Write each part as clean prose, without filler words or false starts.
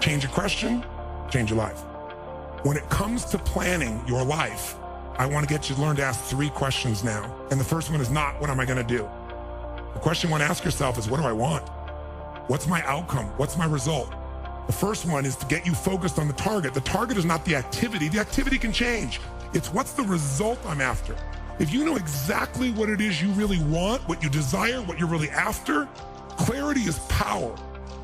Change a question, change your life. When it comes to planning your life, I want to get you to learn to ask 3 questions now. And the first one is not, what am I going to do? The question you want to ask yourself is, what do I want? What's my outcome? What's my result? The first one is to get you focused on the target. The target is not the activity. The activity can change. It's what's the result I'm after. If you know exactly what it is you really want, what you desire, what you're really after, clarity is power.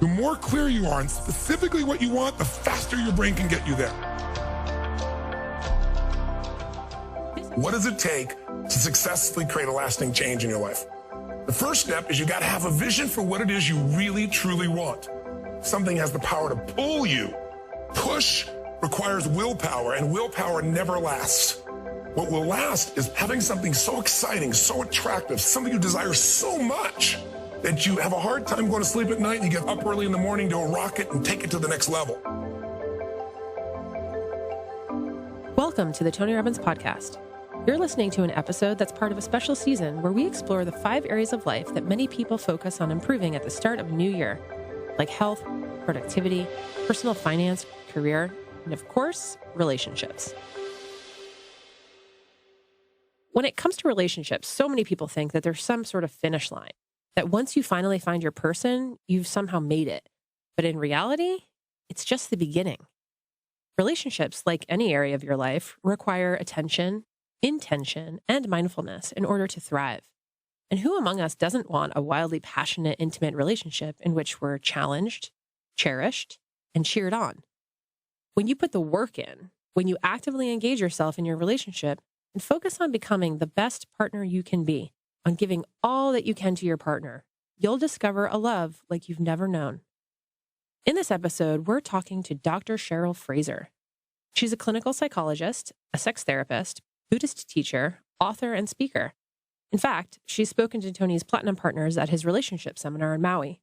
The more clear you are on specifically what you want, the faster your brain can get you there. What does it take to successfully create a lasting change in your life? The first step is you got to have a vision for what it is you really, truly want. Something has the power to pull you. Push requires willpower, and willpower never lasts. What will last is having something so exciting, so attractive, something you desire so much that you have a hard time going to sleep at night and you get up early in the morning to rock it and take it to the next level. Welcome to the Tony Robbins Podcast. You're listening to an episode that's part of a special season where we explore the 5 areas of life that many people focus on improving at the start of a new year, like health, productivity, personal finance, career, and of course, relationships. When it comes to relationships, so many people think that there's some sort of finish line, that once you finally find your person, you've somehow made it. But in reality, it's just the beginning. Relationships, like any area of your life, require attention, intention, and mindfulness in order to thrive. And who among us doesn't want a wildly passionate, intimate relationship in which we're challenged, cherished, and cheered on? When you put the work in, when you actively engage yourself in your relationship and focus on becoming the best partner you can be, on giving all that you can to your partner, you'll discover a love like you've never known. In this episode, we're talking to Dr. Cheryl Fraser. She's a clinical psychologist, a sex therapist, Buddhist teacher, author, and speaker. In fact, she's spoken to Tony's platinum partners at his relationship seminar in Maui.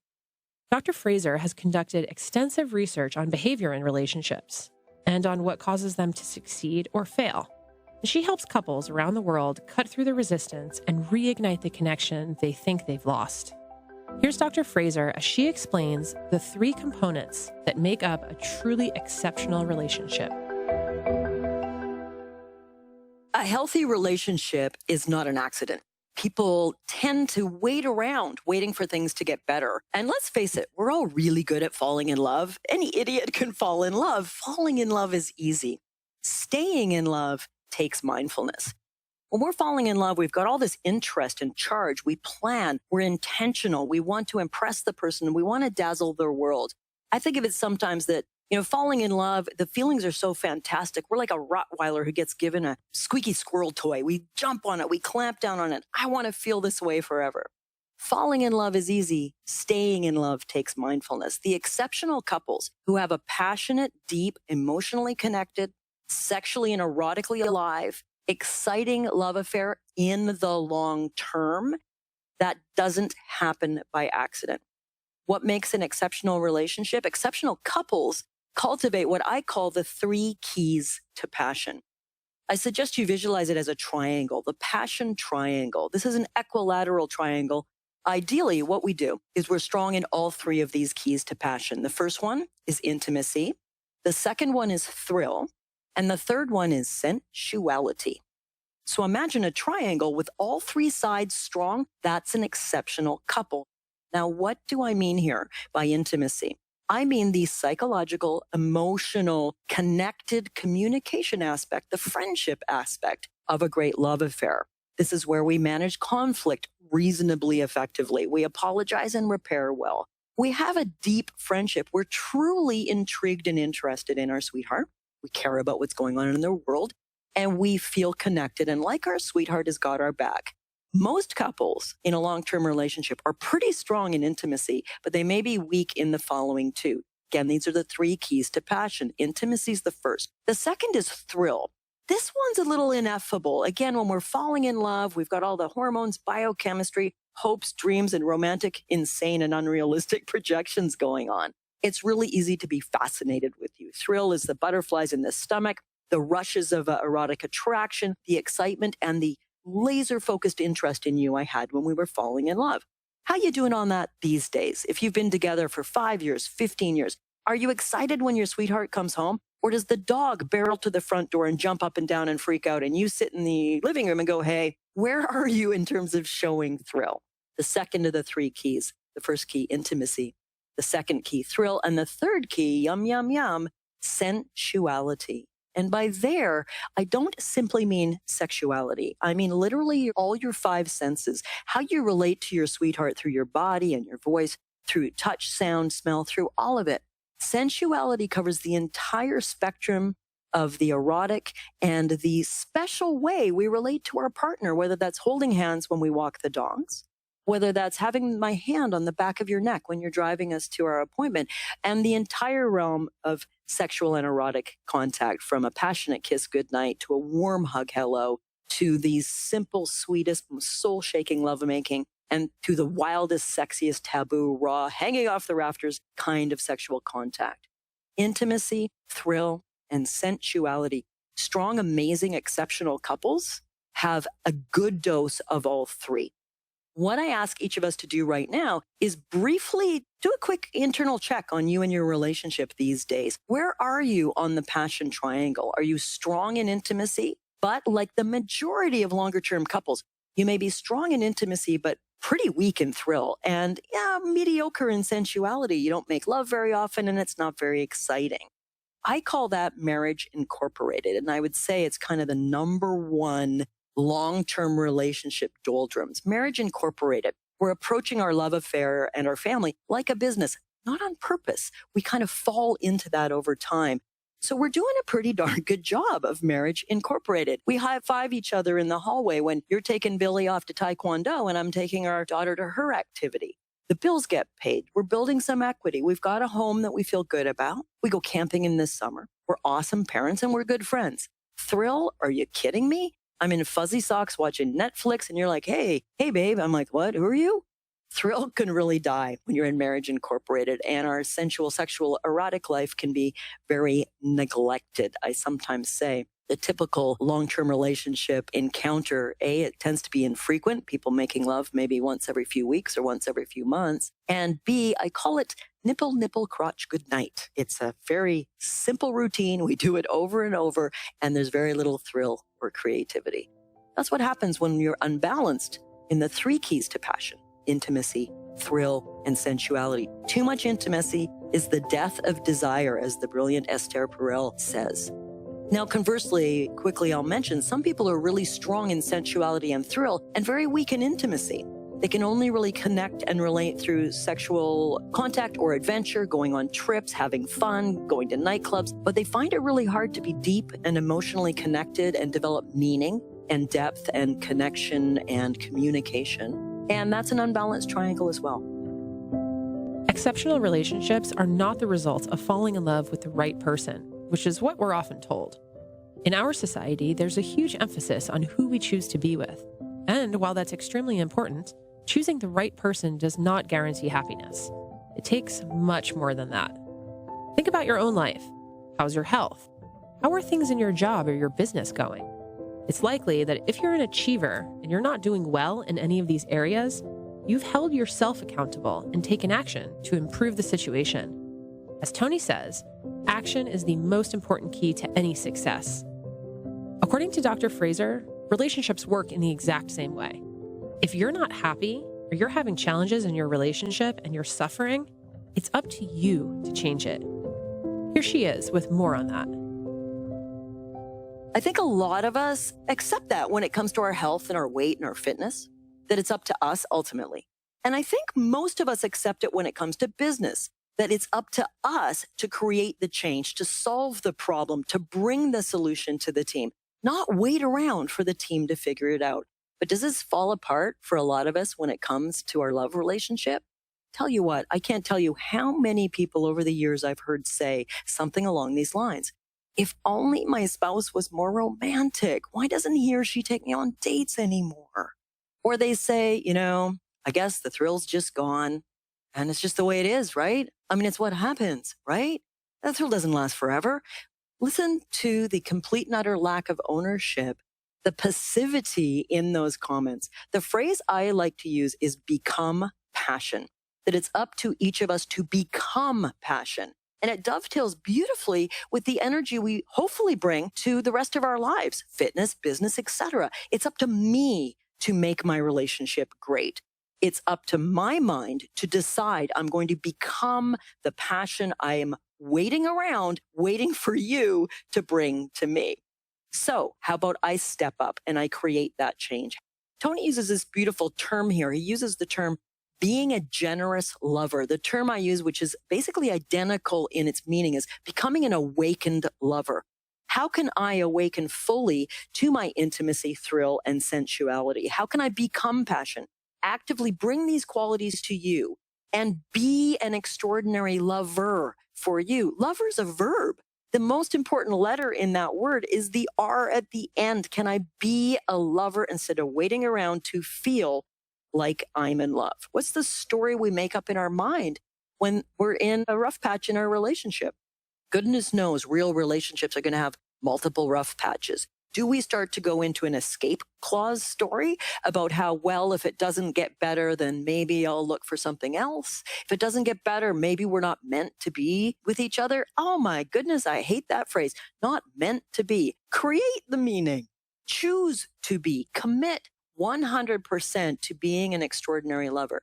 Dr. Fraser has conducted extensive research on behavior in relationships and on what causes them to succeed or fail. She helps couples around the world cut through the resistance and reignite the connection they think they've lost. Here's Dr. Fraser as she explains the 3 components that make up a truly exceptional relationship. A healthy relationship is not an accident. People tend to wait around, waiting for things to get better. And let's face it, we're all really good at falling in love. Any idiot can fall in love. Falling in love is easy. Staying in love takes mindfulness. When we're falling in love, we've got all this interest and charge. We plan, we're intentional. We want to impress the person. We want to dazzle their world. I think of it sometimes that, falling in love, the feelings are so fantastic. We're like a Rottweiler who gets given a squeaky squirrel toy. We jump on it. We clamp down on it. I want to feel this way forever. Falling in love is easy. Staying in love takes mindfulness. The exceptional couples who have a passionate, deep, emotionally connected, sexually and erotically alive, exciting love affair in the long term, that doesn't happen by accident. What makes an exceptional relationship? Exceptional couples cultivate what I call the 3 keys to passion. I suggest you visualize it as a triangle, the passion triangle. This is an equilateral triangle. Ideally, what we do is we're strong in all 3 of these keys to passion. The first one is intimacy. The second one is thrill. And the third one is sensuality. So imagine a triangle with all 3 sides strong. That's an exceptional couple. Now, what do I mean here by intimacy? I mean the psychological, emotional, connected communication aspect, the friendship aspect of a great love affair. This is where we manage conflict reasonably effectively. We apologize and repair well. We have a deep friendship. We're truly intrigued and interested in our sweetheart. We care about what's going on in their world, and we feel connected and like our sweetheart has got our back. Most couples in a long-term relationship are pretty strong in intimacy, but they may be weak in the following 2. Again, these are the 3 keys to passion. Intimacy is the first. The second is thrill. This one's a little ineffable. Again, when we're falling in love, we've got all the hormones, biochemistry, hopes, dreams, and romantic, insane, and unrealistic projections going on. It's really easy to be fascinated with you. Thrill is the butterflies in the stomach, the rushes of erotic attraction, the excitement, and the laser-focused interest in you I had when we were falling in love. How you doing on that these days? If you've been together for 5 years, 15 years, Are you excited when your sweetheart comes home? Or does the dog barrel to the front door and jump up and down and freak out? And you sit in the living room and go, hey, where are you in terms of showing thrill? The second of the three keys. The first key, intimacy. The second key, thrill. And the third key, yum, yum, yum, sensuality. And by there, I don't simply mean sexuality. I mean literally all your five senses, how you relate to your sweetheart through your body and your voice, through touch, sound, smell, through all of it. Sensuality covers the entire spectrum of the erotic and the special way we relate to our partner, whether that's holding hands when we walk the dogs, whether that's having my hand on the back of your neck when you're driving us to our appointment, and the entire realm of sexual and erotic contact, from a passionate kiss goodnight to a warm hug hello, to the simple, sweetest, soul-shaking lovemaking, and to the wildest, sexiest, taboo, raw, hanging off the rafters kind of sexual contact. Intimacy, thrill, and sensuality. Strong, amazing, exceptional couples have a good dose of all three. What I ask each of us to do right now is briefly do a quick internal check on you and your relationship these days. Where are you on the passion triangle? Are you strong in intimacy? But like the majority of longer term couples, you may be strong in intimacy, but pretty weak in thrill and mediocre in sensuality. You don't make love very often and it's not very exciting. I call that marriage incorporated. And I would say it's kind of the number one long-term relationship doldrums. Marriage incorporated. We're approaching our love affair and our family like a business, not on purpose. We kind of fall into that over time. So we're doing a pretty darn good job of marriage incorporated. We high-five each other in the hallway when you're taking Billy off to Taekwondo and I'm taking our daughter to her activity. The bills get paid. We're building some equity. We've got a home that we feel good about. We go camping in this summer. We're awesome parents and we're good friends. Thrill? Are you kidding me? I'm in fuzzy socks watching Netflix and you're like, hey, babe. I'm like, what? Who are you? Thrill can really die when you're in marriage incorporated, and our sensual, sexual, erotic life can be very neglected. I sometimes say the typical long-term relationship encounter, A, it tends to be infrequent, people making love maybe once every few weeks or once every few months. And B, I call it nipple, nipple, crotch, good night. It's a very simple routine. We do it over and over, and there's very little thrill or creativity. That's what happens when you're unbalanced in the three keys to passion: intimacy, thrill, and sensuality. Too much intimacy is the death of desire, as the brilliant Esther Perel says. Now, conversely, quickly I'll mention, some people are really strong in sensuality and thrill and very weak in intimacy. They can only really connect and relate through sexual contact or adventure, going on trips, having fun, going to nightclubs, but they find it really hard to be deep and emotionally connected and develop meaning and depth and connection and communication. And that's an unbalanced triangle as well. Exceptional relationships are not the result of falling in love with the right person, which is what we're often told. In our society, there's a huge emphasis on who we choose to be with. And while that's extremely important, choosing the right person does not guarantee happiness. It takes much more than that. Think about your own life. How's your health? How are things in your job or your business going? It's likely that if you're an achiever and you're not doing well in any of these areas, you've held yourself accountable and taken action to improve the situation. As Tony says, action is the most important key to any success. According to Dr. Fraser, relationships work in the exact same way. If you're not happy or you're having challenges in your relationship and you're suffering, it's up to you to change it. Here she is with more on that. I think a lot of us accept that when it comes to our health and our weight and our fitness, that it's up to us ultimately. And I think most of us accept it when it comes to business, that it's up to us to create the change, to solve the problem, to bring the solution to the team, not wait around for the team to figure it out. But does this fall apart for a lot of us when it comes to our love relationship? Tell you what, I can't tell you how many people over the years I've heard say something along these lines. If only my spouse was more romantic. Why doesn't he or she take me on dates anymore? Or they say, I guess the thrill's just gone and it's just the way it is, right? I mean, it's what happens, right? That thrill doesn't last forever. Listen to the complete and utter lack of ownership, the passivity in those comments. The phrase I like to use is become passion, that it's up to each of us to become passion. And it dovetails beautifully with the energy we hopefully bring to the rest of our lives, fitness, business, etc. It's up to me to make my relationship great. It's up to my mind to decide I'm going to become the passion I am waiting for you to bring to me. So how about I step up and I create that change? Tony uses this beautiful term here. He uses the term being a generous lover. The term I use, which is basically identical in its meaning, is becoming an awakened lover. How can I awaken fully to my intimacy, thrill, and sensuality? How can I become passion? Actively bring these qualities to you and be an extraordinary lover for you. Lover is a verb. The most important letter in that word is the R at the end. Can I be a lover instead of waiting around to feel like I'm in love? What's the story we make up in our mind when we're in a rough patch in our relationship? Goodness knows real relationships are going to have multiple rough patches. Do we start to go into an escape clause story about how, well, if it doesn't get better, then maybe I'll look for something else? If it doesn't get better, maybe we're not meant to be with each other. Oh my goodness, I hate that phrase. Not meant to be. Create the meaning. Choose to be. Commit 100% to being an extraordinary lover.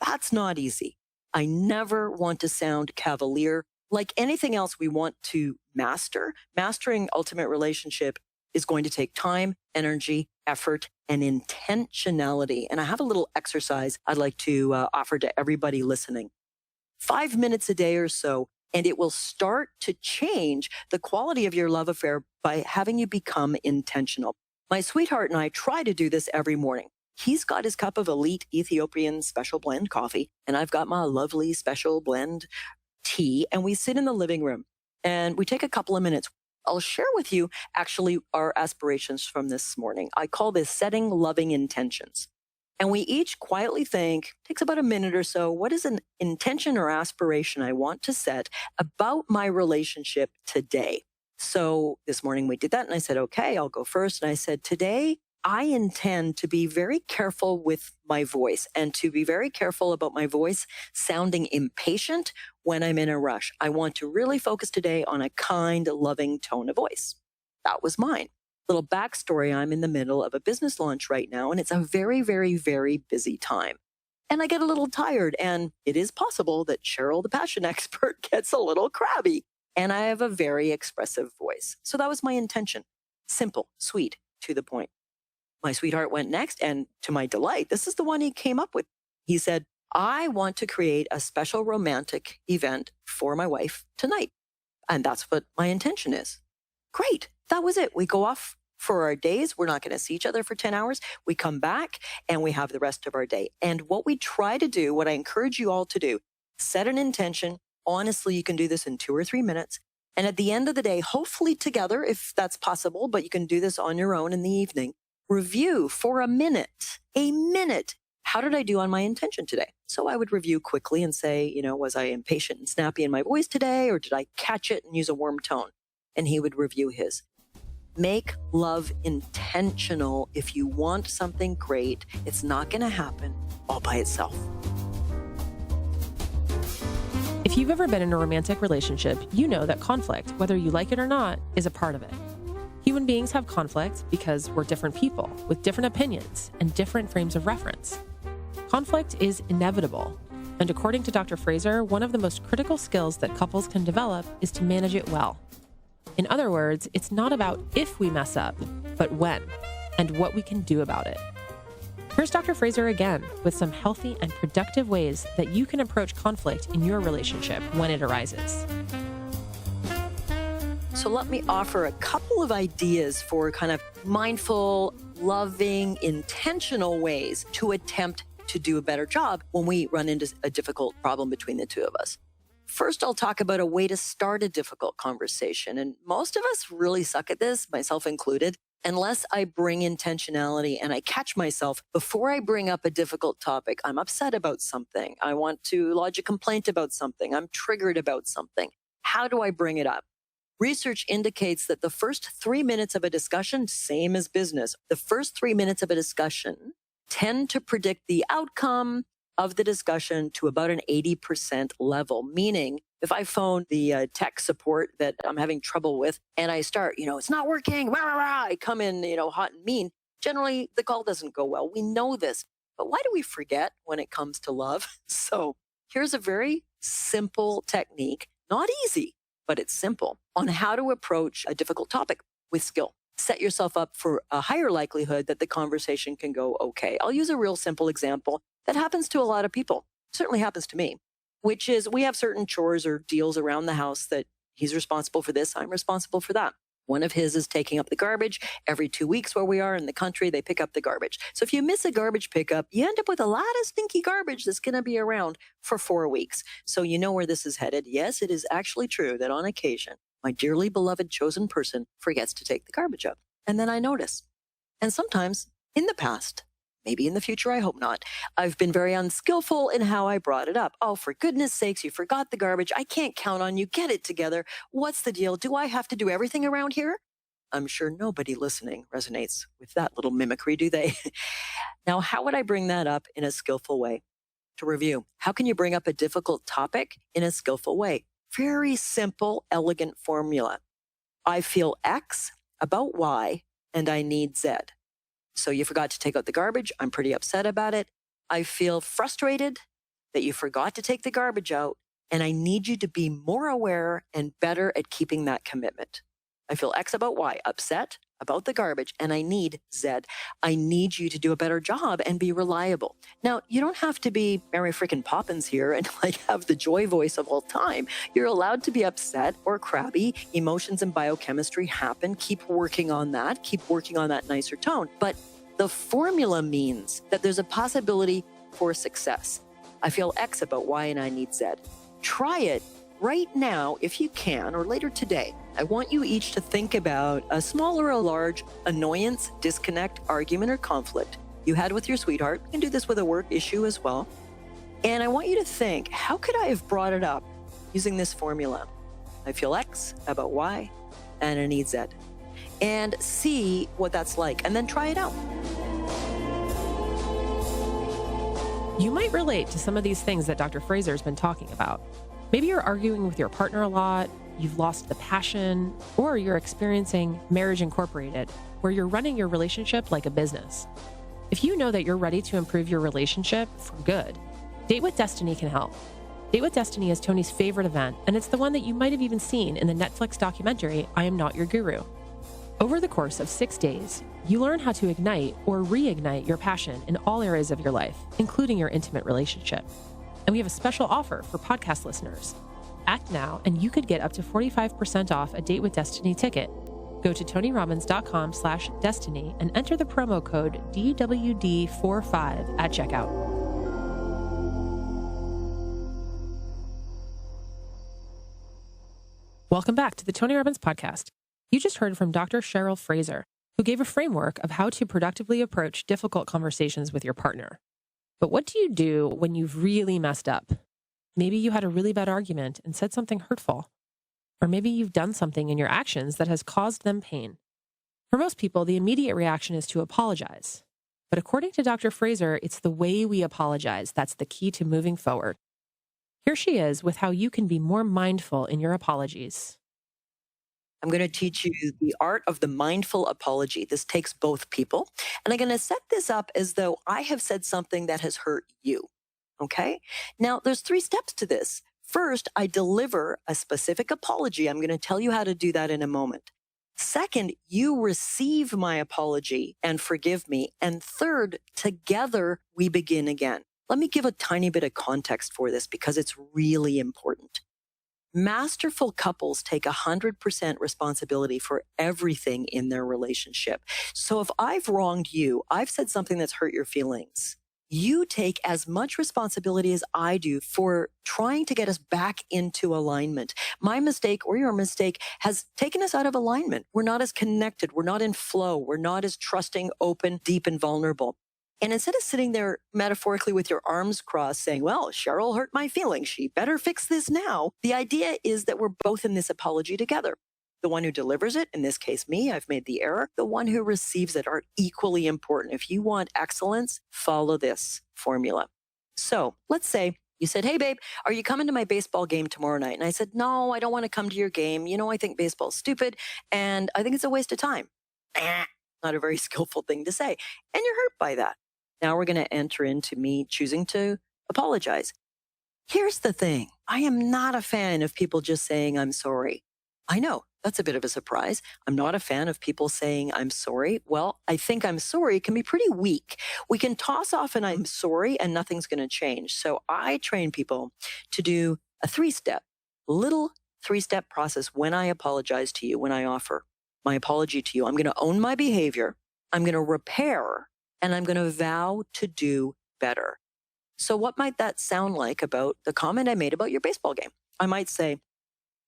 That's not easy. I never want to sound cavalier. Like anything else we want to master, mastering ultimate relationship is going to take time, energy, effort, and intentionality. And I have a little exercise I'd like to offer to everybody listening. 5 minutes a day or so, and it will start to change the quality of your love affair by having you become intentional. My sweetheart and I try to do this every morning. He's got his cup of elite Ethiopian special blend coffee, and I've got my lovely special blend tea, and we sit in the living room and we take a couple of minutes. I'll share with you actually our aspirations from this morning. I call this setting loving intentions. And we each quietly think, takes about a minute or so, what is an intention or aspiration I want to set about my relationship today? So this morning we did that and I said, okay, I'll go first. And I said, today I intend to be very careful with my voice and to be very careful about my voice sounding impatient when I'm in a rush. I want to really focus today on a kind, loving tone of voice. That was mine. Little backstory, I'm in the middle of a business launch right now, and it's a very, very, very busy time. And I get a little tired, and it is possible that Cheryl, the passion expert, gets a little crabby, and I have a very expressive voice. So that was my intention. Simple, sweet, to the point. My sweetheart went next, and to my delight, this is the one he came up with. He said, I want to create a special romantic event for my wife tonight. And that's what my intention is. Great. That was it. We go off for our days. We're not going to see each other for 10 hours. We come back and we have the rest of our day. And what we try to do, what I encourage you all to do, set an intention. Honestly, you can do this in 2 or 3 minutes. And at the end of the day, hopefully together, if that's possible, but you can do this on your own in the evening, review for a minute. How did I do on my intention today? So I would review quickly and say, was I impatient and snappy in my voice today, or did I catch it and use a warm tone? And he would review his. Make love intentional. If you want something great, it's not going to happen all by itself. If you've ever been in a romantic relationship, you know that conflict, whether you like it or not, is a part of it. Human beings have conflict because we're different people with different opinions and different frames of reference. Conflict is inevitable, and according to Dr. Fraser, one of the most critical skills that couples can develop is to manage it well. In other words, it's not about if we mess up, but when, and what we can do about it. Here's Dr. Fraser again with some healthy and productive ways that you can approach conflict in your relationship when it arises. So let me offer a couple of ideas for kind of mindful, loving, intentional ways to attempt to do a better job when we run into a difficult problem between the two of us. First, I'll talk about a way to start a difficult conversation. And most of us really suck at this, myself included, unless I bring intentionality and I catch myself before I bring up a difficult topic. I'm upset about something. I want to lodge a complaint about something. I'm triggered about something. How do I bring it up? Research indicates that the first 3 minutes of a discussion, same as business, the first 3 minutes of a discussion tend to predict the outcome of the discussion to about an 80% level, meaning if I phone the tech support that I'm having trouble with and I start, it's not working, rah, rah, rah, I come in, hot and mean, generally the call doesn't go well. We know this. But why do we forget when it comes to love? So here's a very simple technique, not easy, but it's simple, on how to approach a difficult topic with skill. Set yourself up for a higher likelihood that the conversation can go okay. I'll use a real simple example that happens to a lot of people. Certainly happens to me, which is we have certain chores or deals around the house that he's responsible for this, I'm responsible for that. One of his is taking up the garbage. Every 2 weeks where we are in the country, they pick up the garbage. So if you miss a garbage pickup, you end up with a lot of stinky garbage that's going to be around for 4 weeks. So you know where this is headed. Yes, it is actually true that on occasion, my dearly beloved chosen person forgets to take the garbage up. And then I notice. And sometimes in the past, maybe in the future, I hope not, I've been very unskillful in how I brought it up. Oh, for goodness sakes, you forgot the garbage. I can't count on you. Get it together. What's the deal? Do I have to do everything around here? I'm sure nobody listening resonates with that little mimicry, do they? Now, how would I bring that up in a skillful way? To review, how can you bring up a difficult topic in a skillful way? Very simple, elegant formula. I feel X about Y, and I need Z. So you forgot to take out the garbage. I'm pretty upset about it. I feel frustrated that you forgot to take the garbage out, and I need you to be more aware and better at keeping that commitment. I feel X about Y, upset about the garbage, and I need Z. I need you to do a better job and be reliable. Now, you don't have to be Mary frickin' Poppins here and have the joy voice of all time. You're allowed to be upset or crabby. Emotions and biochemistry happen. Keep working on that. Keep working on that nicer tone. But the formula means that there's a possibility for success. I feel X about Y and I need Z. Try it right now if you can, or later today. I want you each to think about a small or a large annoyance, disconnect, argument, or conflict you had with your sweetheart. You can do this with a work issue as well. And I want you to think, how could I have brought it up using this formula? I feel X about Y and I need Z. And see what that's like, and then try it out. You might relate to some of these things that Dr. Fraser's been talking about. Maybe you're arguing with your partner a lot, you've lost the passion, or you're experiencing Marriage Incorporated, where you're running your relationship like a business. If you know that you're ready to improve your relationship for good, Date with Destiny can help. Date with Destiny is Tony's favorite event, and it's the one that you might have even seen in the Netflix documentary, I Am Not Your Guru. Over the course of 6 days, you learn how to ignite or reignite your passion in all areas of your life, including your intimate relationship. And we have a special offer for podcast listeners. Act now, and you could get up to 45% off a Date with Destiny ticket. Go to tonyrobbins.com/destiny and enter the promo code DWD45 at checkout. Welcome back to the Tony Robbins podcast. You just heard from Dr. Cheryl Fraser, who gave a framework of how to productively approach difficult conversations with your partner. But what do you do when you've really messed up? Maybe you had a really bad argument and said something hurtful. Or maybe you've done something in your actions that has caused them pain. For most people, the immediate reaction is to apologize. But according to Dr. Fraser, it's the way we apologize that's the key to moving forward. Here she is with how you can be more mindful in your apologies. I'm going to teach you the art of the mindful apology. This takes both people. And I'm going to set this up as though I have said something that has hurt you. Okay? Now, there's 3 steps to this. First, I deliver a specific apology. I'm going to tell you how to do that in a moment. Second, you receive my apology and forgive me. And third, together we begin again. Let me give a tiny bit of context for this because it's really important. Masterful couples take 100% responsibility for everything in their relationship. So if I've wronged you, I've said something that's hurt your feelings, you take as much responsibility as I do for trying to get us back into alignment. My mistake or your mistake has taken us out of alignment. We're not as connected. We're not in flow. We're not as trusting, open, deep, and vulnerable. And instead of sitting there metaphorically with your arms crossed saying, well, Cheryl hurt my feelings, she better fix this now, the idea is that we're both in this apology together. The one who delivers it, in this case me, I've made the error. The one who receives it are equally important. If you want excellence, follow this formula. So let's say you said, hey, babe, are you coming to my baseball game tomorrow night? And I said, no, I don't want to come to your game. I think baseball's stupid and I think it's a waste of time. Not a very skillful thing to say. And you're hurt by that. Now we're going to enter into me choosing to apologize. Here's the thing. I am not a fan of people just saying, I'm sorry. I know that's a bit of a surprise. I'm not a fan of people saying, I'm sorry. Well, I think I'm sorry can be pretty weak. We can toss off an I'm sorry and nothing's going to change. So I train people to do a little three-step process when I apologize to you, when I offer my apology to you. I'm going to own my behavior. I'm going to repair, and I'm going to vow to do better. So what might that sound like about the comment I made about your baseball game? I might say,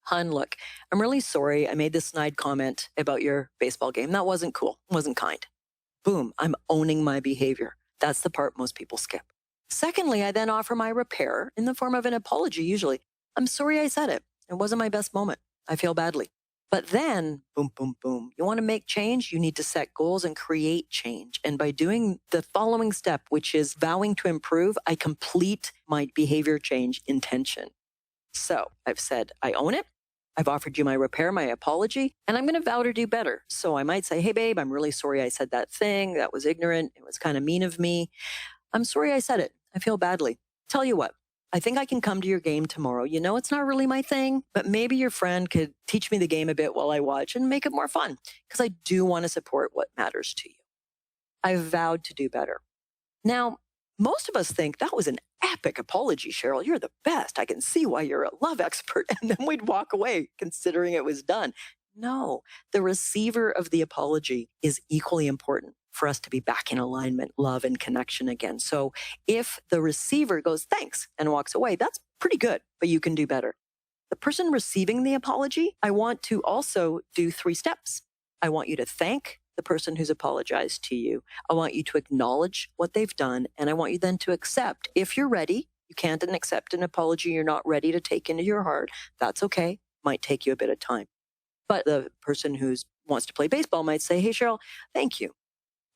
hun, look, I'm really sorry I made this snide comment about your baseball game. That wasn't cool. It wasn't kind. Boom, I'm owning my behavior. That's the part most people skip. Secondly, I then offer my repair in the form of an apology, usually. I'm sorry I said it. It wasn't my best moment. I feel badly. But then, boom, boom, boom. You want to make change? You need to set goals and create change. And by doing the following step, which is vowing to improve, I complete my behavior change intention. So I've said, I own it. I've offered you my repair, my apology, and I'm going to vow to do better. So I might say, hey, babe, I'm really sorry I said that thing. That was ignorant. It was kind of mean of me. I'm sorry I said it. I feel badly. Tell you what, I think I can come to your game tomorrow. It's not really my thing, but maybe your friend could teach me the game a bit while I watch and make it more fun because I do want to support what matters to you. I've vowed to do better. Now, most of us think that was an epic apology, Cheryl. You're the best. I can see why you're a love expert. And then we'd walk away considering it was done. No, the receiver of the apology is equally important for us to be back in alignment, love, and connection again. So if the receiver goes, thanks, and walks away, that's pretty good, but you can do better. The person receiving the apology, I want to also do 3 steps. I want you to thank the person who's apologized to you. I want you to acknowledge what they've done. And I want you then to accept. If you're ready, you can't accept an apology you're not ready to take into your heart. That's okay. Might take you a bit of time. But the person who wants to play baseball might say, hey, Cheryl, thank you.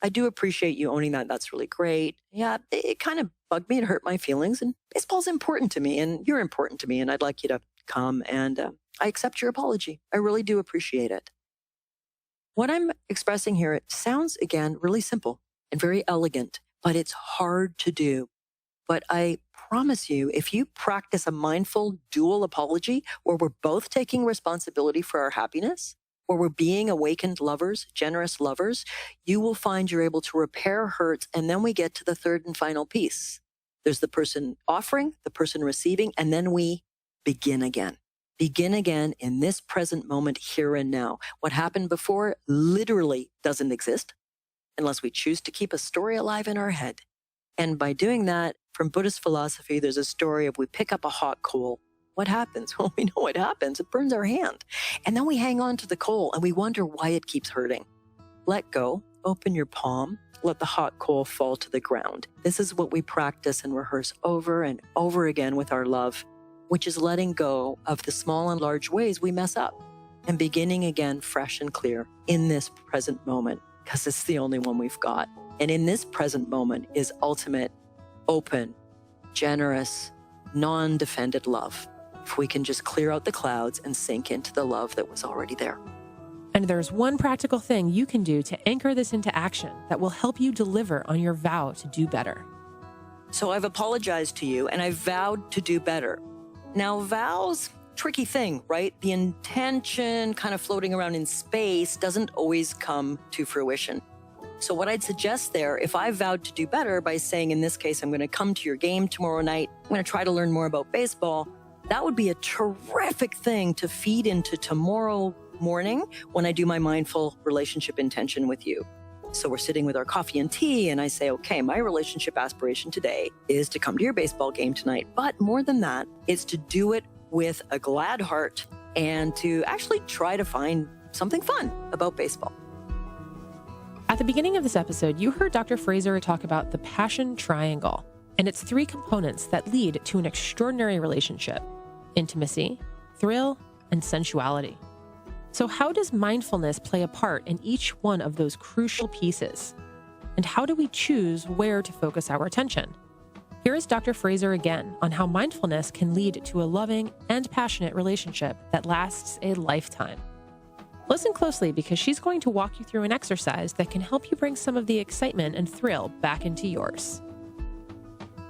I do appreciate you owning that. That's really great. Yeah, it kind of bugged me. It hurt my feelings. And baseball's important to me. And you're important to me. And I'd like you to come. And I accept your apology. I really do appreciate it. What I'm expressing here, it sounds, again, really simple and very elegant, but it's hard to do. But I promise you, if you practice a mindful dual apology where we're both taking responsibility for our happiness, where we're being awakened lovers, generous lovers, you will find you're able to repair hurts. And then we get to the third and final piece. There's the person offering, the person receiving, and then we begin again. Begin again in this present moment, here and now. What happened before literally doesn't exist unless we choose to keep a story alive in our head. And by doing that, from Buddhist philosophy, there's a story of we pick up a hot coal. What happens? Well, we know what happens. It burns our hand. And then we hang on to the coal and we wonder why it keeps hurting. Let go, open your palm, let the hot coal fall to the ground. This is what we practice and rehearse over and over again with our love, which is letting go of the small and large ways we mess up and beginning again fresh and clear in this present moment, because it's the only one we've got. And in this present moment is ultimate, open, generous, non-defended love. If we can just clear out the clouds and sink into the love that was already there. And there's one practical thing you can do to anchor this into action that will help you deliver on your vow to do better. So I've apologized to you and I've vowed to do better. Now, vows, tricky thing, right? The intention kind of floating around in space doesn't always come to fruition. So what I'd suggest there, if I vowed to do better by saying, in this case, I'm going to come to your game tomorrow night, I'm going to try to learn more about baseball, that would be a terrific thing to feed into tomorrow morning when I do my mindful relationship intention with you. So we're sitting with our coffee and tea and I say, okay, my relationship aspiration today is to come to your baseball game tonight. But more than that, it's to do it with a glad heart and to actually try to find something fun about baseball. At the beginning of this episode, you heard Dr. Fraser talk about the passion triangle and its 3 components that lead to an extraordinary relationship: intimacy, thrill, and sensuality. So how does mindfulness play a part in each one of those crucial pieces? And how do we choose where to focus our attention? Here is Dr. Fraser again on how mindfulness can lead to a loving and passionate relationship that lasts a lifetime. Listen closely because she's going to walk you through an exercise that can help you bring some of the excitement and thrill back into yours.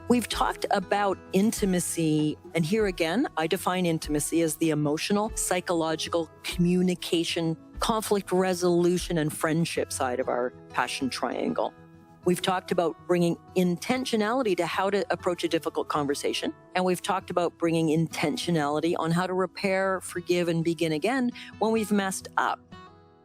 We've talked about intimacy, and here again, I define intimacy as the emotional, psychological, communication, conflict resolution, and friendship side of our passion triangle. We've talked about bringing intentionality to how to approach a difficult conversation, and we've talked about bringing intentionality on how to repair, forgive, and begin again when we've messed up.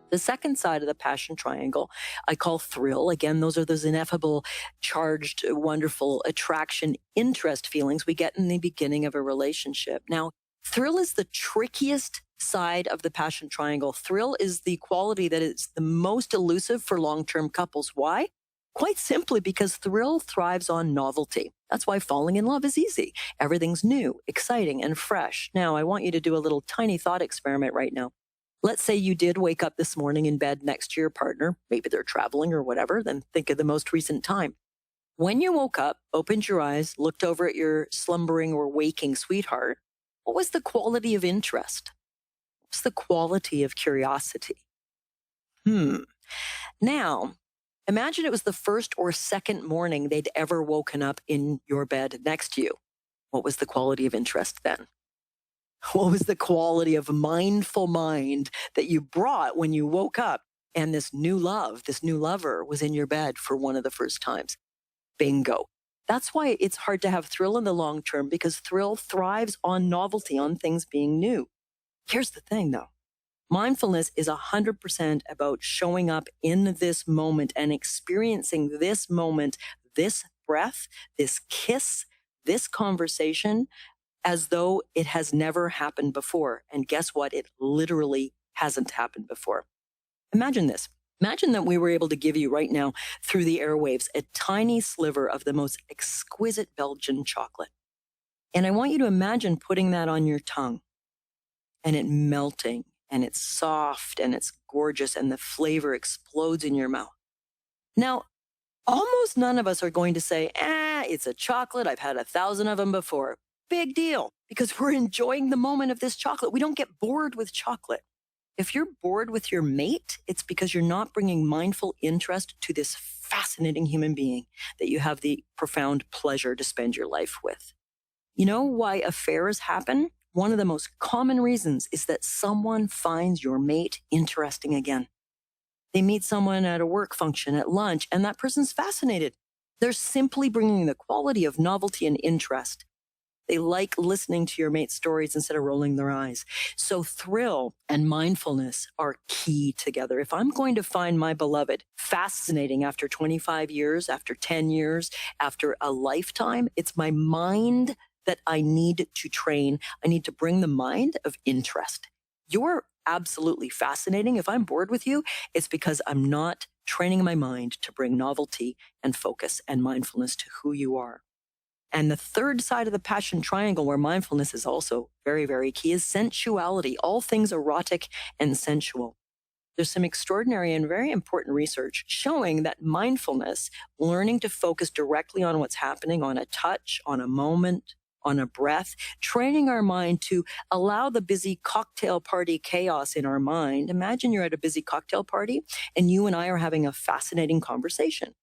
The second side of the passion triangle, I call thrill. Again, those are those ineffable, charged, wonderful attraction, interest feelings we get in the beginning of a relationship. Now, thrill is the trickiest side of the passion triangle. Thrill is the quality that is the most elusive for long-term couples. Why? Quite simply because thrill thrives on novelty. That's why falling in love is easy. Everything's new, exciting, and fresh. Now, I want you to do a little tiny thought experiment right now. Let's say you did wake up this morning in bed next to your partner. Maybe they're traveling or whatever. Then think of the most recent time. When you woke up, opened your eyes, looked over at your slumbering or waking sweetheart, what was the quality of interest? What's the quality of curiosity? Now, imagine it was the first or second morning they'd ever woken up in your bed next to you. What was the quality of interest then? What was the quality of mindful mind that you brought when you woke up and this new love, this new lover was in your bed for one of the first times? Bingo. That's why it's hard to have thrill in the long term, because thrill thrives on novelty, on things being new. Here's the thing though. Mindfulness is 100% about showing up in this moment and experiencing this moment, this breath, this kiss, this conversation, as though it has never happened before. And guess what? It literally hasn't happened before. Imagine this. Imagine that we were able to give you right now through the airwaves a tiny sliver of the most exquisite Belgian chocolate. And I want you to imagine putting that on your tongue and it melting, and it's soft and it's gorgeous and the flavor explodes in your mouth. Now, almost none of us are going to say, it's a chocolate. I've had 1,000 of them before. Big deal, because we're enjoying the moment of this chocolate. We don't get bored with chocolate. If you're bored with your mate, it's because you're not bringing mindful interest to this fascinating human being that you have the profound pleasure to spend your life with. You know why affairs happen? One of the most common reasons is that someone finds your mate interesting again. They meet someone at a work function, at lunch, and that person's fascinated. They're simply bringing the quality of novelty and interest. They like listening to your mate's stories instead of rolling their eyes. So thrill and mindfulness are key together. If I'm going to find my beloved fascinating after 25 years, after 10 years, after a lifetime, it's my mind that I need to train. I need to bring the mind of interest. You're absolutely fascinating. If I'm bored with you, it's because I'm not training my mind to bring novelty and focus and mindfulness to who you are. And the third side of the passion triangle, where mindfulness is also very, very key, is sensuality, all things erotic and sensual. There's some extraordinary and very important research showing that mindfulness, learning to focus directly on what's happening, on a touch, on a moment, on a breath, training our mind to allow the busy cocktail party chaos in our mind. Imagine you're at a busy cocktail party and you and I are having a fascinating conversation.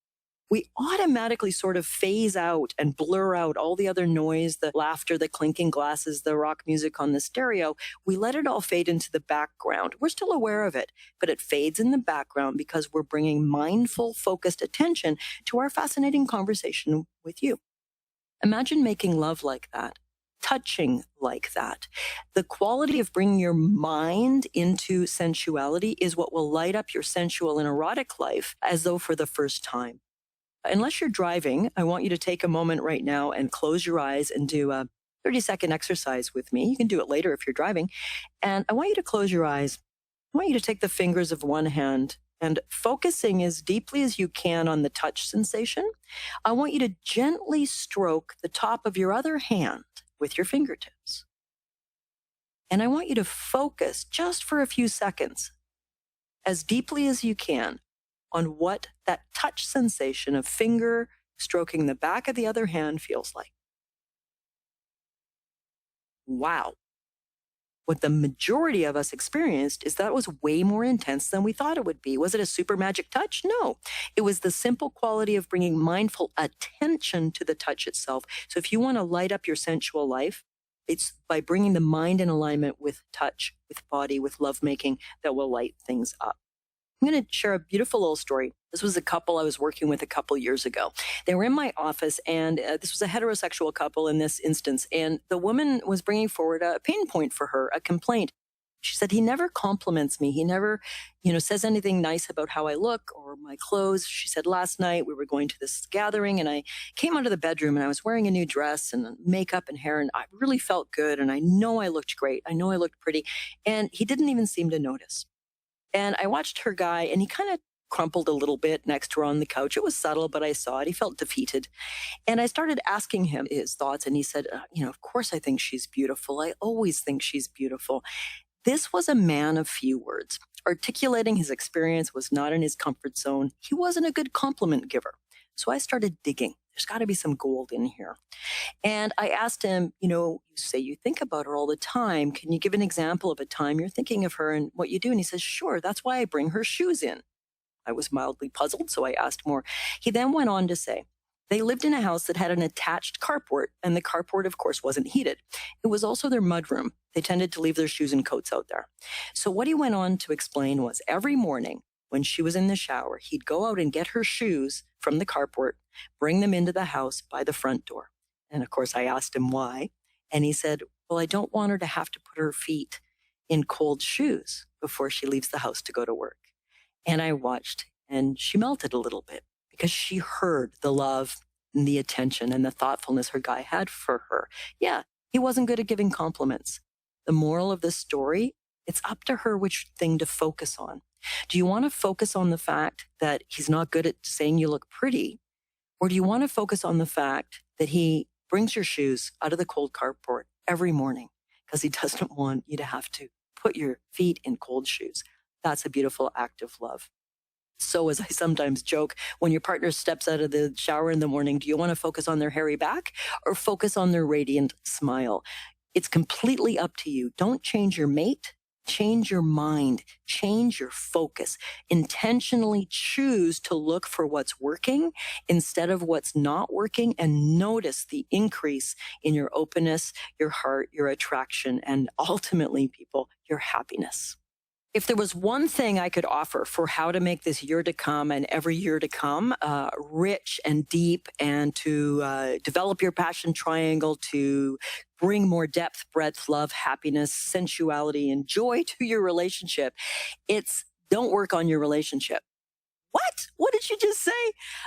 We automatically sort of phase out and blur out all the other noise, the laughter, the clinking glasses, the rock music on the stereo. We let it all fade into the background. We're still aware of it, but it fades in the background because we're bringing mindful, focused attention to our fascinating conversation with you. Imagine making love like that, touching like that. The quality of bringing your mind into sensuality is what will light up your sensual and erotic life as though for the first time. Unless you're driving, I want you to take a moment right now and close your eyes and do a 30-second exercise with me. You can do it later if you're driving. And I want you to close your eyes. I want you to take the fingers of one hand and focusing as deeply as you can on the touch sensation. I want you to gently stroke the top of your other hand with your fingertips. And I want you to focus just for a few seconds, as deeply as you can, on what that touch sensation of finger stroking the back of the other hand feels like. Wow. What the majority of us experienced is that was way more intense than we thought it would be. Was it a super magic touch? No. It was the simple quality of bringing mindful attention to the touch itself. So if you want to light up your sensual life, it's by bringing the mind in alignment with touch, with body, with lovemaking that will light things up. I'm going to share a beautiful little story. This was a couple I was working with a couple years ago. They were in my office, and this was a heterosexual couple in this instance. And the woman was bringing forward a pain point for her, a complaint. She said, he never compliments me. He never, says anything nice about how I look or my clothes. She said, last night we were going to this gathering, and I came out of the bedroom, and I was wearing a new dress and makeup and hair, and I really felt good. And I know I looked great. I know I looked pretty. And he didn't even seem to notice. And I watched her guy, and he kind of crumpled a little bit next to her on the couch. It was subtle, but I saw it. He felt defeated. And I started asking him his thoughts, and he said, of course I think she's beautiful. I always think she's beautiful. This was a man of few words. Articulating his experience was not in his comfort zone. He wasn't a good compliment giver. So I started digging. There's got to be some gold in here. And I asked him, you say you think about her all the time. Can you give an example of a time you're thinking of her and what you do? And he says, sure, that's why I bring her shoes in. I was mildly puzzled, so I asked more. He then went on to say, they lived in a house that had an attached carport, and the carport, of course, wasn't heated. It was also their mudroom. They tended to leave their shoes and coats out there. So what he went on to explain was every morning when she was in the shower, he'd go out and get her shoes from the carport, bring them into the house by the front door. And of course, I asked him why. And he said, well, I don't want her to have to put her feet in cold shoes before she leaves the house to go to work. And I watched, and she melted a little bit because she heard the love and the attention and the thoughtfulness her guy had for her. Yeah, he wasn't good at giving compliments. The moral of this story, it's up to her which thing to focus on. Do you want to focus on the fact that he's not good at saying you look pretty? Or do you want to focus on the fact that he brings your shoes out of the cold carport every morning because he doesn't want you to have to put your feet in cold shoes? That's a beautiful act of love. So as I sometimes joke, when your partner steps out of the shower in the morning, do you want to focus on their hairy back or focus on their radiant smile? It's completely up to you. Don't change your mate. Change your mind, change your focus, intentionally choose to look for what's working instead of what's not working, and notice the increase in your openness, your heart, your attraction, and ultimately, people, your happiness. If there was one thing I could offer for how to make this year to come and every year to come rich and deep, and to develop your passion triangle, to bring more depth, breadth, love, happiness, sensuality, and joy to your relationship, it's don't work on your relationship. What? What did you just say?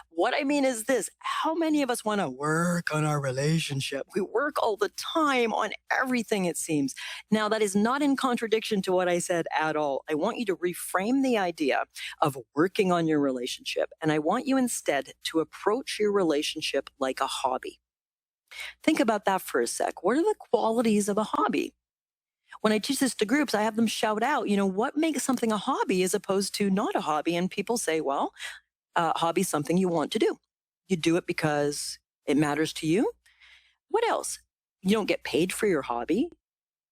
What I mean is this. How many of us want to work on our relationship? We work all the time on everything, it seems. Now, that is not in contradiction to what I said at all. I want you to reframe the idea of working on your relationship. And I want you instead to approach your relationship like a hobby. Think about that for a sec. What are the qualities of a hobby? When I teach this to groups, I have them shout out, what makes something a hobby as opposed to not a hobby? And people say, well, a hobby is something you want to do. You do it because it matters to you. What else? You don't get paid for your hobby.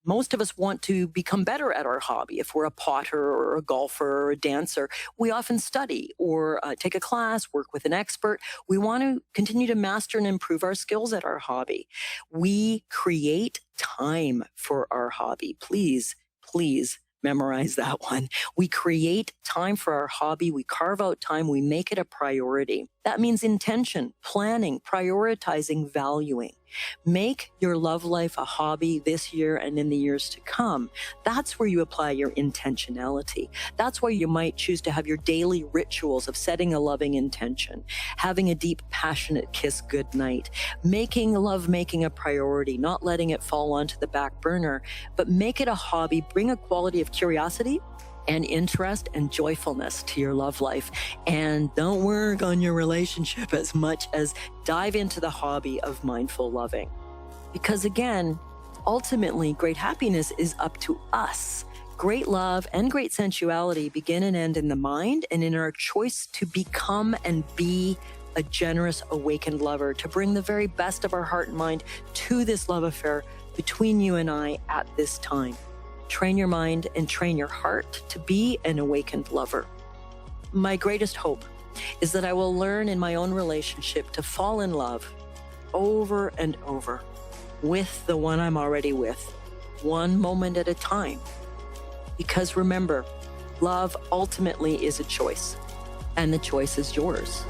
Most of us want to become better at our hobby. If we're a potter or a golfer or a dancer, we often study or take a class, work with an expert. We want to continue to master and improve our skills at our hobby. We create time for our hobby. Please memorize that one. We create time for our hobby. We carve out time. We make it a priority. That means intention, planning, prioritizing, valuing. Make your love life a hobby this year and in the years to come. That's where you apply your intentionality. That's why you might choose to have your daily rituals of setting a loving intention, having a deep, passionate kiss goodnight, making lovemaking a priority, not letting it fall onto the back burner, but make it a hobby. Bring a quality of curiosity and interest and joyfulness to your love life. And don't work on your relationship as much as dive into the hobby of mindful loving. Because again, ultimately, great happiness is up to us. Great love and great sensuality begin and end in the mind and in our choice to become and be a generous, awakened lover to bring the very best of our heart and mind to this love affair between you and I at this time. Train your mind and train your heart to be an awakened lover. My greatest hope is that I will learn in my own relationship to fall in love over and over with the one I'm already with, one moment at a time. Because remember, love ultimately is a choice, and the choice is yours.